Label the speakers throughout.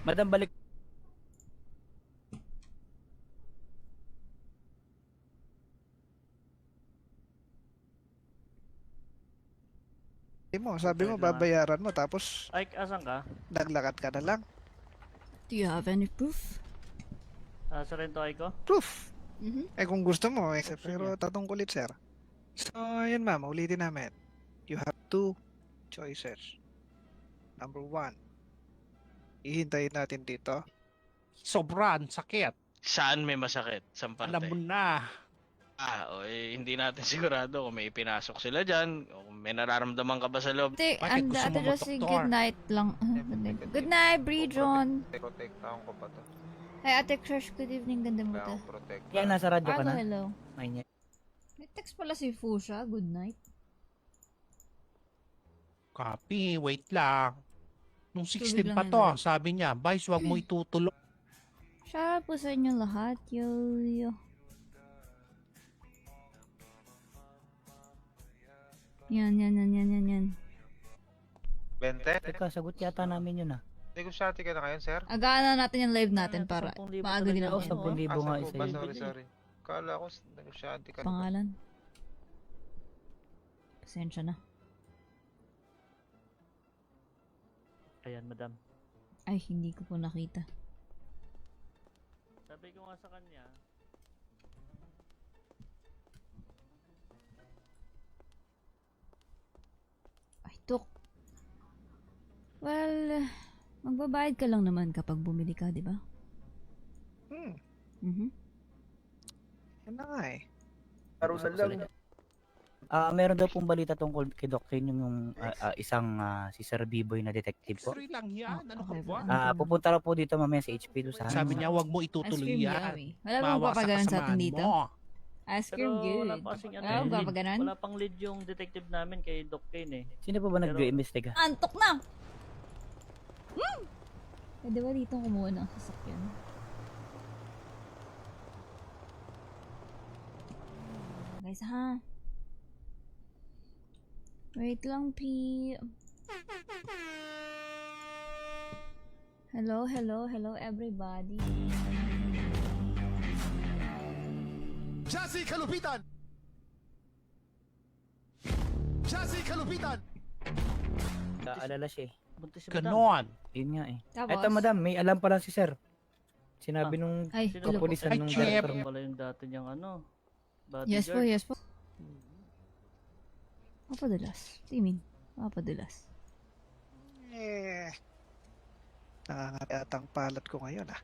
Speaker 1: Madam, balik.
Speaker 2: Sabi mo, babayaran mo, tapos
Speaker 3: Ay, asan ka?
Speaker 2: naglakad ka na lang.
Speaker 4: Do you have any proof?
Speaker 3: Sorrento ay ko?
Speaker 2: Proof.
Speaker 4: Mm-hmm.
Speaker 2: Kung gusto mo, pero
Speaker 3: niya.
Speaker 2: tatungkulit, sir. So, yun ma'am, ulitin namin. You have two choices. Number one, ihintayin natin dito.
Speaker 5: Sobrang sakit.
Speaker 6: Saan may masakit? Saan parte?
Speaker 5: Alam mo na.
Speaker 6: Hindi natin sigurado kung may pinasok sila dyan, o kung may nararamdaman ka ba sa loob.
Speaker 4: Ate,
Speaker 5: Bakit
Speaker 4: ang
Speaker 5: gusto
Speaker 4: ate
Speaker 5: mo
Speaker 4: Rosie,
Speaker 5: mag-doktor?
Speaker 4: good night lang. Good night, Brie John.
Speaker 7: Protektahan ko pa to.
Speaker 4: Hi, Ate Crush, good evening, ganda mo
Speaker 7: Kaya
Speaker 4: ta.
Speaker 7: ako protect.
Speaker 1: Yan, nasa radyo ka
Speaker 4: Hello,
Speaker 1: na.
Speaker 4: hello.
Speaker 1: Ay, niya.
Speaker 4: May text pala si Fusha, good night.
Speaker 5: Copy, wait lang. Nung 16
Speaker 4: Tubig
Speaker 5: pa
Speaker 4: lang
Speaker 5: to,
Speaker 4: yan.
Speaker 5: sabi niya, Vice, wag mo itutulog.
Speaker 4: Shoutout po sa inyo lahat, yo. Yan.
Speaker 7: 20?
Speaker 1: Teka, sagot yata namin yun ah.
Speaker 7: Negosyante ka na ngayon, sir?
Speaker 4: Agaan na natin yung live natin
Speaker 3: Ano,
Speaker 4: para
Speaker 3: 10,000
Speaker 4: maaga din
Speaker 3: talaga
Speaker 4: ako.
Speaker 3: ako.
Speaker 1: 10,000 nga
Speaker 7: Asa
Speaker 1: isa
Speaker 7: po ba?
Speaker 1: yun.
Speaker 7: Sorry. Kala ko negosyante ka na.
Speaker 4: Pangalan. Pasensya na.
Speaker 3: Ayan, madam.
Speaker 4: Ay, hindi ko po nakita.
Speaker 3: Sabi ko nga sa kanya,
Speaker 4: Ay, tok. Well, magbabayad ka lang naman kapag bumili ka, di ba? Mhm.
Speaker 2: Yan na nga eh.
Speaker 1: Meron daw pong balita tungkol kay Doc Kane yung isang si Sir B-Boy na detective po.
Speaker 5: Sorry lang yan, ano ka
Speaker 4: Okay,
Speaker 5: ba?
Speaker 1: Pupunta raw po dito mamaya sa HP to sa
Speaker 5: Sabi niya, wag mo
Speaker 4: Ice
Speaker 5: itutuloy
Speaker 4: cream
Speaker 5: yan.
Speaker 4: yummy. Wala bang
Speaker 5: Maawa sa
Speaker 4: papaganan sa atin
Speaker 5: kasamaan
Speaker 4: dito?
Speaker 5: mo.
Speaker 4: Ice
Speaker 3: pero
Speaker 4: cream good.
Speaker 3: wala pa kasing
Speaker 4: Wala bang
Speaker 3: lead.
Speaker 4: papaganan?
Speaker 3: Wala pang lead yung detective namin kay Doc Kane eh.
Speaker 1: Sino po ba
Speaker 3: Pero-
Speaker 1: nag-iimbestiga?
Speaker 4: Antok na! Pwede ba dito kumuha ng sasakyan? Guys, ha? Wait lang, P. Hello, everybody.
Speaker 8: Jazzy Kalupitan! Jazzy Kalupitan!
Speaker 1: Alala siya eh.
Speaker 3: Buntis si madam.
Speaker 5: Ganon.
Speaker 1: Yun nga eh.
Speaker 4: Tapos?
Speaker 1: Eto madam, may alam pala si Sir. Sinabi nung
Speaker 4: Ay,
Speaker 3: Sino
Speaker 4: hello po.
Speaker 1: kapulisan
Speaker 5: Ay,
Speaker 1: nung
Speaker 5: Chef.
Speaker 1: director
Speaker 3: Ito
Speaker 1: mo.
Speaker 3: pala yung dati niyang ano.
Speaker 4: Yes po,
Speaker 3: bodyguard.
Speaker 4: yes po. Papadulas. What do you mean? Papadulas.
Speaker 2: Nangangatang palat ko ngayon ah.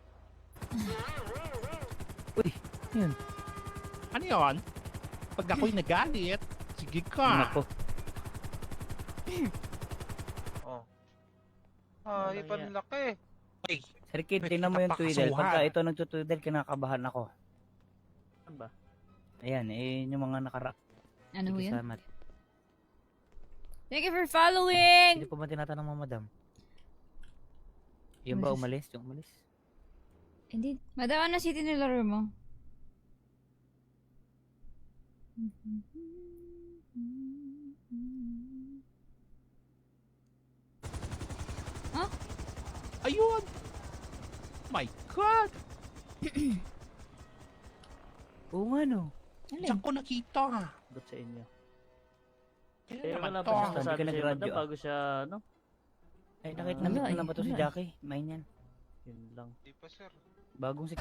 Speaker 1: Yun.
Speaker 5: Ano yun? Pag ako'y nagalit, sige ka.
Speaker 1: Nako.
Speaker 7: Oh.
Speaker 3: Walang
Speaker 7: Panlaki.
Speaker 5: Ay,
Speaker 1: Sir Kid,
Speaker 5: Pwede
Speaker 1: tingnan mo
Speaker 5: kita
Speaker 1: yung Twiddle.
Speaker 5: pakasuhan.
Speaker 1: Pagka ito nagtutwiddle, kinakabahan ako.
Speaker 3: Ano ba?
Speaker 1: Ayan, yung mga
Speaker 4: Ano
Speaker 1: Sige,
Speaker 4: yun?
Speaker 1: salamat.
Speaker 4: Thank you for following!
Speaker 1: Hindi po ba tinatanong mo, madam? Yung ba umalis? Yung umalis?
Speaker 4: Hindi. Madam, ano city nilaro mo?
Speaker 5: ayun. My God.
Speaker 1: Oo nga no.
Speaker 4: Alin?
Speaker 5: Diyan ko nakita.
Speaker 3: Ba't sa inyo?
Speaker 5: Kaya
Speaker 3: Eh,
Speaker 5: naman
Speaker 3: wala
Speaker 5: to.
Speaker 3: pa siya
Speaker 1: Hindi ka
Speaker 3: nasabi sa'yo
Speaker 1: nag-radyo,
Speaker 3: madam bago siya, ano?
Speaker 1: Ay, nakita
Speaker 4: Wala
Speaker 1: na
Speaker 4: eh,
Speaker 1: naman to si
Speaker 4: wala eh.
Speaker 1: Jackie. Main yan.
Speaker 3: Yun lang.
Speaker 7: Di pa, sir.
Speaker 1: Bagong si...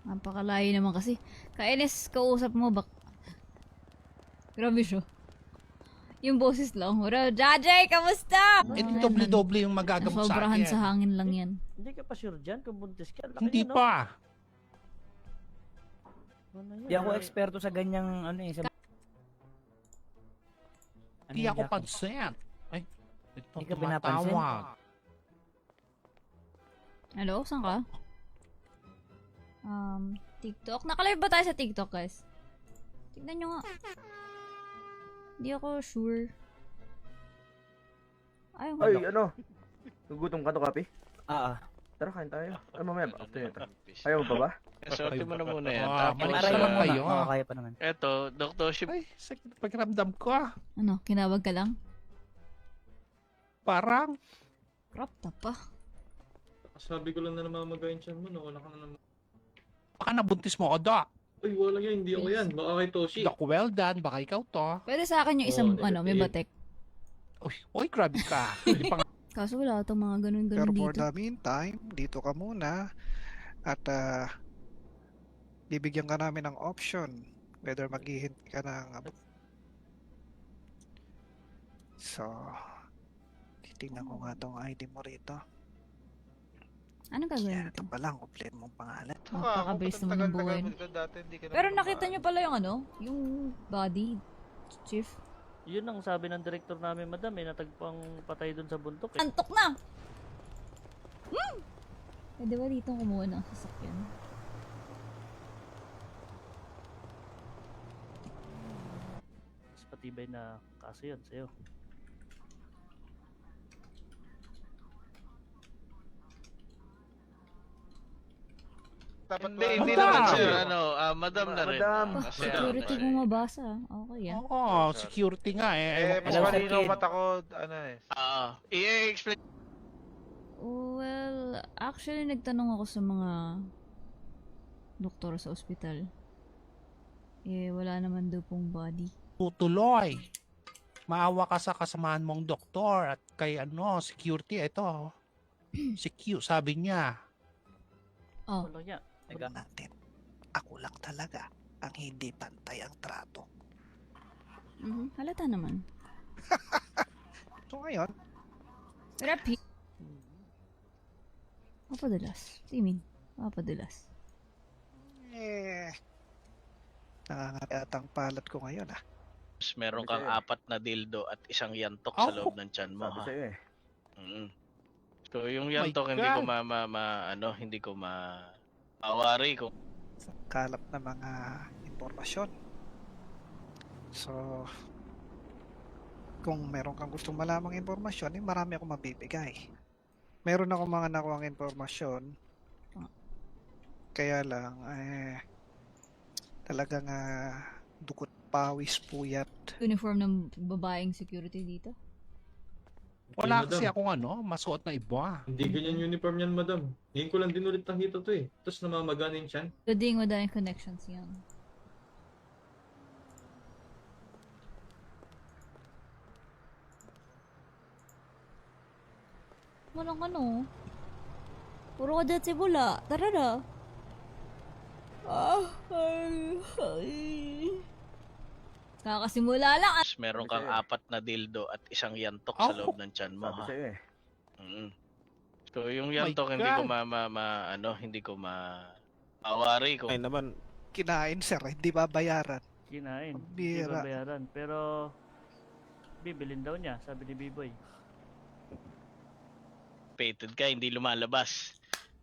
Speaker 4: Napakalayo naman kasi. Kainis, kausap mo bak... Grabe siya. Yung boses lang. Wala, Jajay, kamusta?
Speaker 5: Eh, di doble-doble yung magagamot sa
Speaker 4: Sobrahan
Speaker 5: akin.
Speaker 4: sa hangin lang yan.
Speaker 3: Hindi ka pa sure dyan kung buntis ka. Laki
Speaker 5: Hindi
Speaker 3: yun, no?
Speaker 5: pa.
Speaker 3: Ano yan?
Speaker 1: Di ako eksperto sa ganyang ano eh. Sa...
Speaker 5: Hindi
Speaker 1: yan,
Speaker 5: ako
Speaker 1: Jackie?
Speaker 5: pansin. Ay, ito
Speaker 1: Hindi ka pinapansin?
Speaker 5: tumatawag.
Speaker 4: Hello, saan ka? TikTok. Nakalive ba tayo sa TikTok, guys? Tignan nyo nga. Hindi ako sure. Ay,
Speaker 9: Ay, ano? Nagutom ka to, Kapi? Tara, kain tayo. Ano mamaya ba? After nito.
Speaker 6: Peace.
Speaker 9: Ayaw mo pa ba?
Speaker 6: Sorte mo na muna yan.
Speaker 5: Ah,
Speaker 6: Tapos,
Speaker 5: malis
Speaker 1: Aray
Speaker 5: na
Speaker 1: lang
Speaker 5: lang
Speaker 1: muna.
Speaker 5: kayo,
Speaker 1: Oo,
Speaker 5: ah.
Speaker 1: kaya pa naman.
Speaker 6: eto, doktorship.
Speaker 5: Ay, sakit na pakiramdam ko ah.
Speaker 4: Ano, kinawag ka lang?
Speaker 5: Parang,
Speaker 4: Crop top pa.
Speaker 10: Sabi ko lang na namamagayin siya mo, wala ka na naman.
Speaker 5: baka nabuntis mo ako, Doc.
Speaker 10: Ay, wala yan, hindi ako yan. Baka kay Toshi.
Speaker 5: Doc, well done. Baka ikaw to.
Speaker 4: Pwede sa akin yung isang,
Speaker 10: Oo,
Speaker 4: may
Speaker 10: negative.
Speaker 4: batek.
Speaker 5: Uy, grabe ka. Hindi pa nga.
Speaker 4: Kaso wala itong mga ganun-ganun
Speaker 2: Pero for
Speaker 4: dito.
Speaker 2: the meantime, dito ka muna at bibigyan ka namin ng option whether maghihintay ka ng so titingnan ko nga tong ID mo rito.
Speaker 4: Anong gagawin
Speaker 2: Yan,
Speaker 4: natin?
Speaker 2: ito pa lang, kompleto mong pangalan.
Speaker 4: Napakabilis naman ng buhay. Pero nakita nyo pala yung yung body, chief.
Speaker 3: Yun ang sabi ng director namin, madam, natagpang patay dun sa buntok.
Speaker 4: Antok na! Pwede ba dito kumuha ng sasakyan?
Speaker 3: Mas patibay na kaso yun sa'yo.
Speaker 7: Dapat
Speaker 6: Hindi
Speaker 5: Madam!
Speaker 6: naman sir, madam na rin.
Speaker 9: Madam!
Speaker 6: Kasi
Speaker 4: Security
Speaker 6: ano,
Speaker 4: kung mabasa. Okay yan.
Speaker 5: Oo, security nga eh. Ewan ko.
Speaker 1: Hello,
Speaker 7: mas
Speaker 1: Sir
Speaker 7: malinaw
Speaker 1: Kid.
Speaker 7: mata ko, ano eh.
Speaker 6: i-explain.
Speaker 4: Well, actually nagtanong ako sa mga doktor sa ospital. Eh, wala naman daw pong body.
Speaker 5: Tutuloy. Maawa ka sa kasamahan mong doktor at kay security, ito. Sabi niya.
Speaker 4: Oh,
Speaker 3: Wala niya.
Speaker 1: Teka.
Speaker 2: Natin. Ako lang talaga ang hindi pantay ang trato.
Speaker 4: halata naman.
Speaker 2: So ngayon,
Speaker 4: Rapi. Papadulas. Timin. Papadulas.
Speaker 2: nangangatang palat ko ngayon
Speaker 6: Meron kang
Speaker 9: Kasi-
Speaker 6: 4 na dildo at isang yantok
Speaker 5: Oh.
Speaker 6: sa loob ng tiyan mo.
Speaker 9: Sabi
Speaker 6: Ha?
Speaker 9: sa'yo eh.
Speaker 6: Mm. So yung
Speaker 5: my
Speaker 6: yantok hindi ko
Speaker 5: God.
Speaker 6: hindi ko mawari kung
Speaker 2: Kalap na mga impormasyon. So, kung meron kang gustong malamang impormasyon, marami akong mabibigay. Meron ako mga nakuhang impormasyon. Kaya lang, talagang dukot pawis puyat.
Speaker 4: Uniform ng babaeng security dito.
Speaker 5: Wala
Speaker 10: Madam.
Speaker 5: kasi akong masuot na iba.
Speaker 10: Hindi ganyan uniform yan, madam. Ngayon ko lang din ulit nakita to eh. Tapos namamagana yung tiyan.
Speaker 4: Loading wala yung connections yan. Walang puro ka dyan si Bula. Tara na. Kakasimula lang.
Speaker 6: meron kang 4 na dildo at isang yantok
Speaker 5: Oh.
Speaker 6: sa loob ng tiyan mo.
Speaker 9: Sabi
Speaker 6: Ha?
Speaker 9: sa'yo eh.
Speaker 6: Mm. So yung
Speaker 5: My
Speaker 6: yantok hindi ko
Speaker 5: God.
Speaker 6: hindi ko mawari kung
Speaker 2: Kinain sir, hindi babayaran.
Speaker 3: Kinain. Hindi
Speaker 2: Pambira.
Speaker 3: babayaran. Pero, bibilin daw niya, sabi ni B-Boy.
Speaker 6: pated ka, hindi lumalabas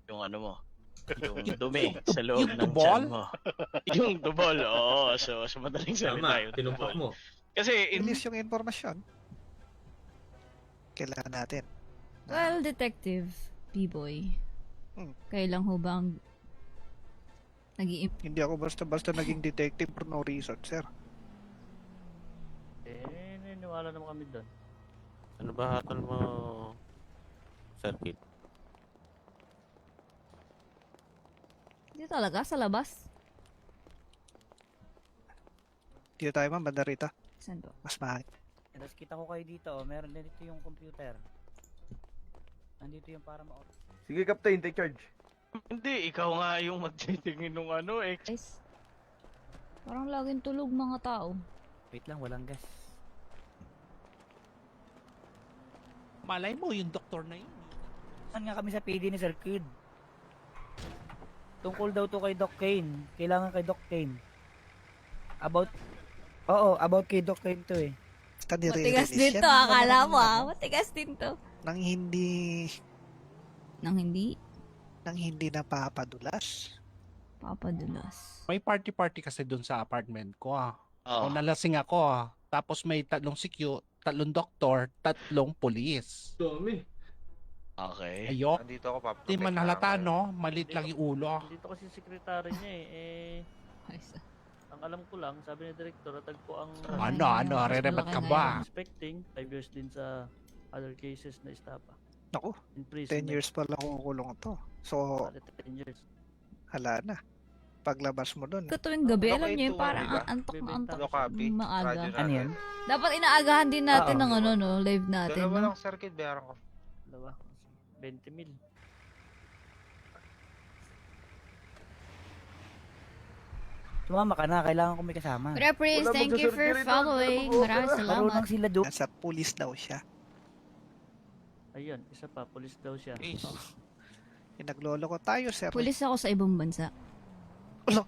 Speaker 6: yung mo. Yung dumi sa loob
Speaker 5: Yung
Speaker 6: ng
Speaker 5: tubol?
Speaker 6: tiyan mo. Yung tubol, oo. So, sa madaling salita
Speaker 10: Tama,
Speaker 6: yung
Speaker 10: tinumpak
Speaker 6: tubol.
Speaker 10: mo.
Speaker 6: Kasi,
Speaker 2: Ilis yung informasyon. Kailangan natin.
Speaker 4: Well, Detective B-Boy. Kailang ho bang nag-i-
Speaker 2: Hindi ako basta-basta naging detective for no reason, sir.
Speaker 3: Niniwala naman kami doon.
Speaker 11: Ano ba hatol mo, circuit?
Speaker 4: Dito talaga, sa labas?
Speaker 2: Dito tayo ma'am, banda rito.
Speaker 4: Saan ba?
Speaker 2: Mas mahal.
Speaker 1: Tapos kita ko kayo dito, meron din dito yung computer. Nandito yung para
Speaker 9: Sige, Captain, take charge.
Speaker 6: hindi, ikaw nga yung magtitingin nung
Speaker 4: Guys, parang laging tulog mga tao.
Speaker 1: Wait lang, walang gas.
Speaker 5: Malay mo yung doktor na yun.
Speaker 1: Saan nga kami sa PD ni Sir Kid? Tungkol daw to kay Doc Kane. Kailangan kay Doc Kane. About kay Doc Kane to eh.
Speaker 2: Basta
Speaker 4: Matigas
Speaker 2: nire-release
Speaker 4: din
Speaker 2: yan
Speaker 4: to,
Speaker 2: ng
Speaker 4: akala
Speaker 2: mga-
Speaker 4: mo Matigas din to.
Speaker 2: Nang hindi
Speaker 4: Nang hindi,
Speaker 2: napapadulas.
Speaker 4: papadulas.
Speaker 5: May party-party kasi dun sa apartment ko.
Speaker 6: Oo.
Speaker 5: O nalasing ako. Tapos may 3 doktor, 3 pulis.
Speaker 10: Dami.
Speaker 6: Okay.
Speaker 5: Ayok.
Speaker 7: Nandito ako, Papa.
Speaker 5: Di man halata, no? Malit lang yung ulo.
Speaker 3: Dito kasi sekretary niya ang alam ko lang, sabi ni Director, natagpo ang
Speaker 5: Ano, re-rebat ka ba?
Speaker 3: expecting 5 years din sa other cases na estapa.
Speaker 2: Naku,
Speaker 3: In prison
Speaker 2: 10 years pa lang kukulong to. So,
Speaker 3: 10 years.
Speaker 2: hala na. Paglabas mo dun.
Speaker 4: Katuwing gabi, alam
Speaker 7: Okay,
Speaker 4: niyo yung
Speaker 7: tuwa,
Speaker 4: parang
Speaker 7: diba?
Speaker 4: antok na antok.
Speaker 7: No copy.
Speaker 4: Maaga.
Speaker 7: Radyo
Speaker 1: Ano
Speaker 7: natin.
Speaker 1: yan?
Speaker 4: Dapat inaagahan din natin
Speaker 1: Oo.
Speaker 4: ng ano, no? Live natin,
Speaker 7: Dalawa
Speaker 4: no?
Speaker 7: lang circuit, bayaran ko.
Speaker 3: Dalawa. 20 mil.
Speaker 1: Sumama ka na, kailangan ko may kasama.
Speaker 4: Kuya Prince,
Speaker 9: Wala
Speaker 4: thank you for
Speaker 9: magsasurgery doon,
Speaker 4: following.
Speaker 9: wala
Speaker 4: Maraming salamat.
Speaker 1: Marunong sila doon.
Speaker 2: Nasa police daw siya.
Speaker 3: Ayun, isa pa, police daw siya.
Speaker 2: Nagloloko tayo, sir.
Speaker 4: Pulis ako sa ibang bansa.
Speaker 2: Ulo,